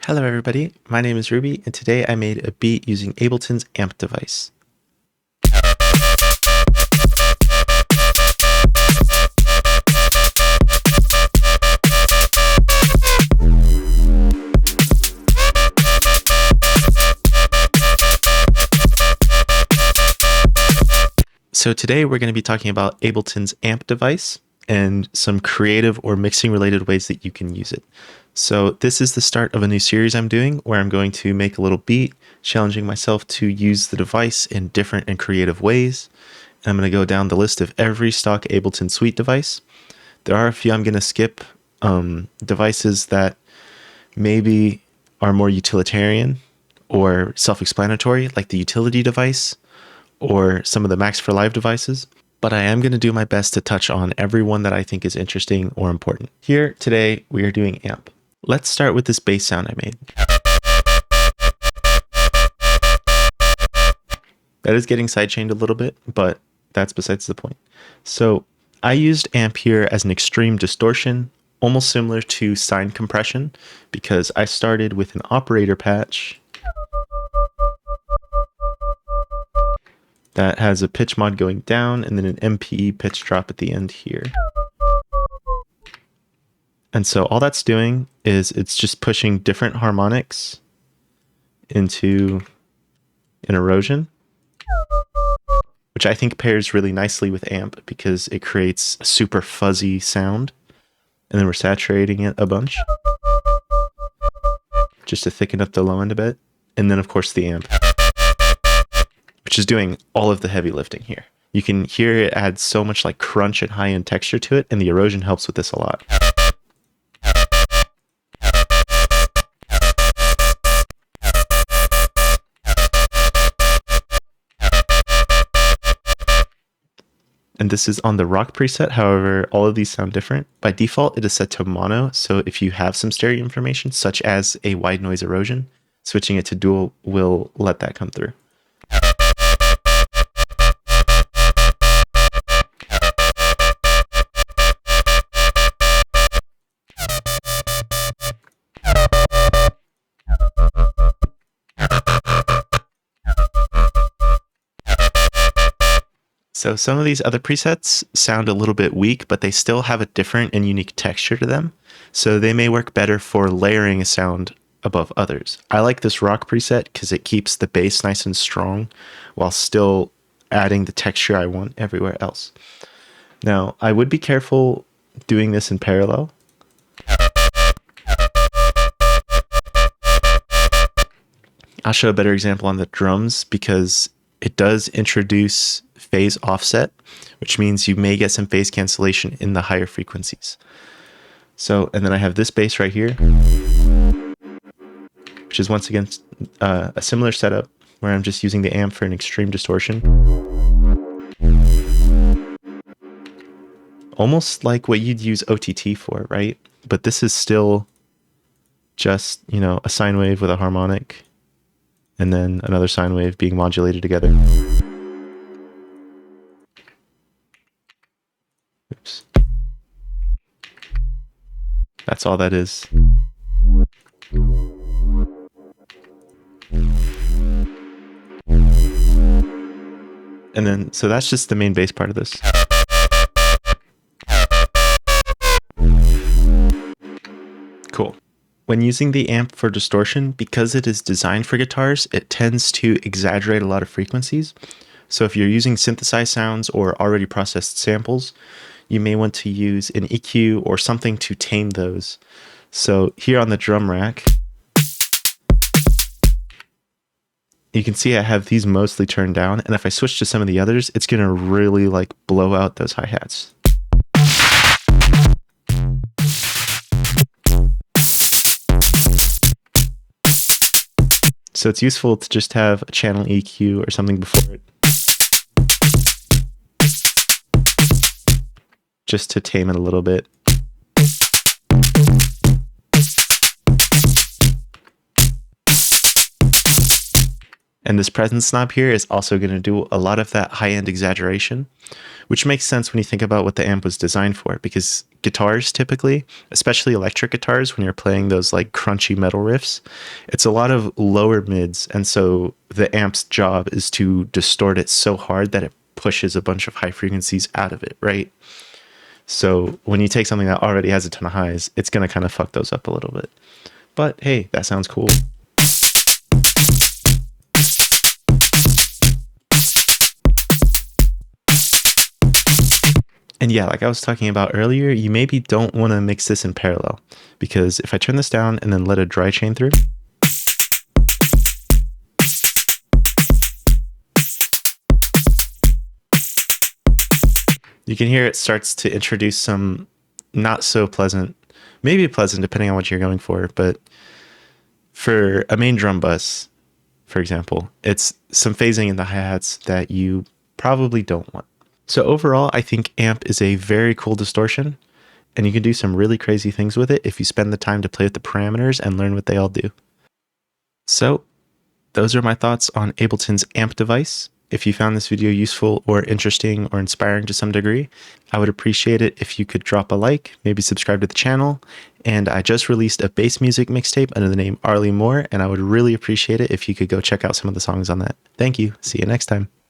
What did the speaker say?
Hello everybody, my name is Ruby, and today I made a beat using Ableton's amp device. So today we're going to be talking about Ableton's amp device and some creative or mixing related ways that you can use it. So this is the start of a new series I'm doing where I'm going to make a little beat, challenging myself to use the device in different and creative ways. And I'm going to go down the list of every stock Ableton Suite device. There are a few I'm going to skip, devices that maybe are more utilitarian or self-explanatory, like the utility device or some of the Max for Live devices. But I am going to do my best to touch on every one that I think is interesting or important. Here today, we are doing amp. Let's start with this bass sound I made. That is getting sidechained a little bit, but that's besides the point. So I used amp here as an extreme distortion, almost similar to sine compression, because I started with an operator patch that has a pitch mod going down and then an MPE pitch drop at the end here. And so all that's doing is it's just pushing different harmonics into an erosion, which I think pairs really nicely with amp because it creates a super fuzzy sound. And then we're saturating it a bunch just to thicken up the low end a bit. And then of course the amp, which is doing all of the heavy lifting here. You can hear it adds so much like crunch and high end texture to it, and the erosion helps with this a lot. And this is on the rock preset, however, all of these sound different. By default, it is set to mono, so if you have some stereo information, such as a wide noise erosion, switching it to dual will let that come through. So some of these other presets sound a little bit weak, but they still have a different and unique texture to them. So they may work better for layering a sound above others. I like this rock preset because it keeps the bass nice and strong while still adding the texture I want everywhere else. Now, I would be careful doing this in parallel. I'll show a better example on the drums because it does introduce phase offset, which means you may get some phase cancellation in the higher frequencies. So, and then I have this bass right here, which is once again a similar setup where I'm just using the amp for an extreme distortion. Almost like what you'd use OTT for, right? But this is still just, you know, a sine wave with a harmonic and then another sine wave being modulated together. Oops. That's all that is. And then, so that's just the main bass part of this. Cool. When using the amp for distortion, because it is designed for guitars, it tends to exaggerate a lot of frequencies. So if you're using synthesized sounds or already processed samples, you may want to use an EQ or something to tame those. So here on the drum rack, you can see I have these mostly turned down, and if I switch to some of the others, it's going to really like blow out those hi-hats. So it's useful to just have a channel EQ or something before it, just to tame it a little bit. And this presence knob here is also going to do a lot of that high-end exaggeration, which makes sense when you think about what the amp was designed for, because guitars typically, especially electric guitars when you're playing those like crunchy metal riffs. It's a lot of lower mids, and so the amp's job is to distort it so hard that it pushes a bunch of high frequencies out of it, right? So when you take something that already has a ton of highs, it's going to kind of fuck those up a little bit. But hey, that sounds cool. And yeah, like I was talking about earlier, you maybe don't want to mix this in parallel, because if I turn this down and then let a dry chain through, you can hear it starts to introduce some not so pleasant, maybe pleasant depending on what you're going for, but for a main drum bus, for example, it's some phasing in the hi-hats that you probably don't want. So overall, I think amp is a very cool distortion, and you can do some really crazy things with it if you spend the time to play with the parameters and learn what they all do. So those are my thoughts on Ableton's amp device. If you found this video useful or interesting or inspiring to some degree, I would appreciate it if you could drop a like, maybe subscribe to the channel. And I just released a bass music mixtape under the name Arlie Moore, and I would really appreciate it if you could go check out some of the songs on that. Thank you. See you next time.